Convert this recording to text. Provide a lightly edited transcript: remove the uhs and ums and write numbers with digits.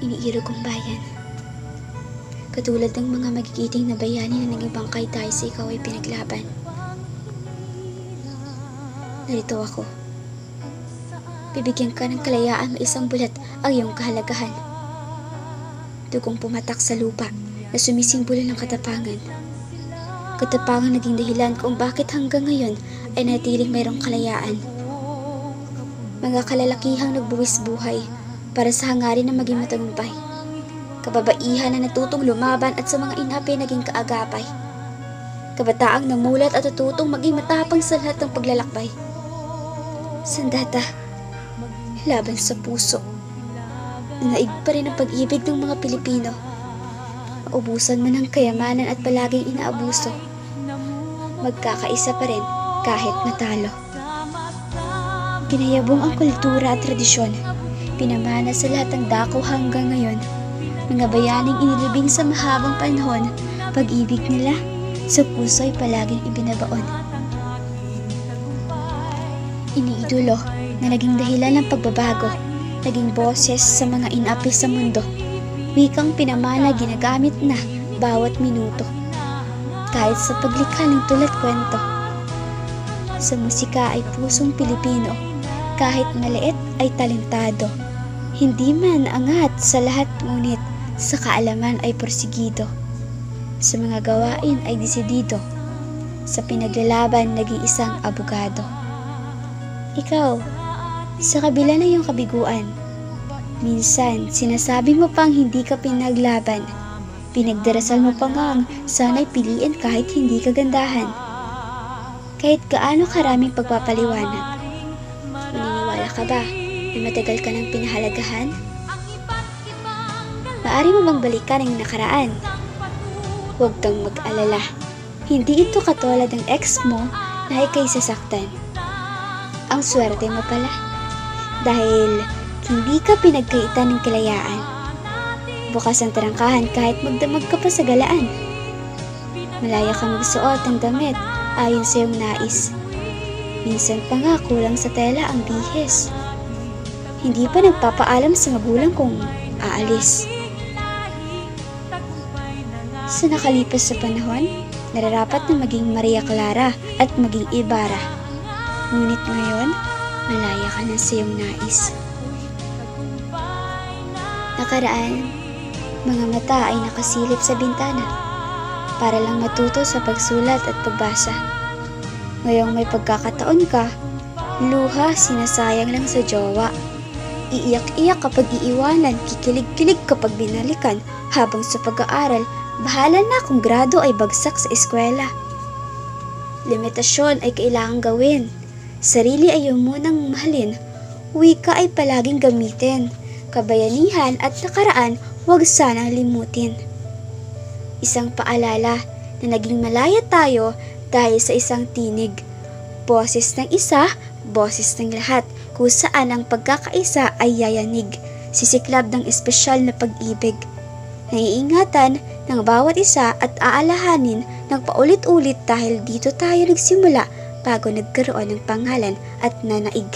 iniirog kong bayan. Katulad ng mga magigiting na bayani na naging bangkay dahil sa ikaw ay pinaglaban. Narito ako. Bibigyan ka ng kalayaan na isang bulat ang iyong kahalagahan. Dugong pumatak sa lupa na sumisimbolo ng katapangan. Katapangan naging dahilan kung bakit hanggang ngayon ay natiling mayroong kalayaan. Mga kalalakihang nagbuwis buhay para sa hangarin na maging matagumpay. Kababaihan na natutong lumaban at sa mga inapi naging kaagapay. Kabataang namulat at natutong maging matapang sa lahat ng paglalakbay. Sandata, laban sa puso. Naig pa rin ang pag-ibig ng mga Pilipino. Maubusan man ang kayamanan at palaging inaabuso. Magkakaisa pa rin kahit natalo. Ginayabong ang kultura at tradisyon. Pinamana sa lahat ng dako hanggang ngayon. Mga bayaning inilibing sa mahabang panahon, pag-ibig nila sa puso'y palaging ibinabaon. Iniidolo na naging dahilan ng pagbabago, naging boses sa mga inapi sa mundo. Wikang pinamana ginagamit na bawat minuto, kahit sa paglikha ng tula't kwento. Sa musika ay pusong Pilipino, kahit maliit ay talentado. Hindi man angat sa lahat ngunit sa kaalaman ay porsigido. Sa mga gawain ay desidido. Sa pinaglalaban naging isang abogado. Ikaw, sa kabila na iyong kabiguan, minsan sinasabi mo pang hindi ka pinaglaban. Pinagdarasal mo pa ngang sana'y piliin kahit hindi kagandahan. Kahit gaano karaming pagpapaliwanag. Maniniwala ka ba na matagal ka ng pinahalagahan? Maaari mo bang balikan ang nakaraan? Huwag kang mag-alala. Hindi ito katulad ng ex mo na ika'y sasaktan. Ang swerte mo pala. Dahil hindi ka pinagkaitan ng kalayaan. Bukas ang tarangkahan kahit magdamag ka pa sa galaan. Malaya kang magsuot ng damit ayon sa iyong nais. Minsan pa nga kulang sa tela ang bihis. Hindi pa nagpapaalam sa magulang kung aalis. Sa nakalipas sa panahon, nararapat na maging Maria Clara at maging Ibarra. Ngunit ngayon, malaya ka na sa iyong nais. Nakaraan, mga mata ay nakasilip sa bintana para lang matuto sa pagsulat at pagbasa. Ngayong may pagkakataon ka, luha sinasayang lang sa jowa. Iiyak-iyak kapag iiwanan, kikilig-kilig kapag binalikan, habang sa pag-aaral, bahala na kung grado ay bagsak sa eskwela. Limitasyon ay kailangang gawin. Sarili ay munang mahalin. Wika ay palaging gamitin. Kabayanihan at nakaraan, huwag sanang limutin. Isang paalala na naging malaya tayo dahil sa isang tinig. Boses ng isa, boses ng lahat, kung saan ang pagkakaisa ay yayanig. Sisiklab ng espesyal na pag-ibig. Naiingatan ng bawat isa at aalahanin ng paulit-ulit dahil dito tayo nagsimula bago nagkaroon ng pangalan at nanaig.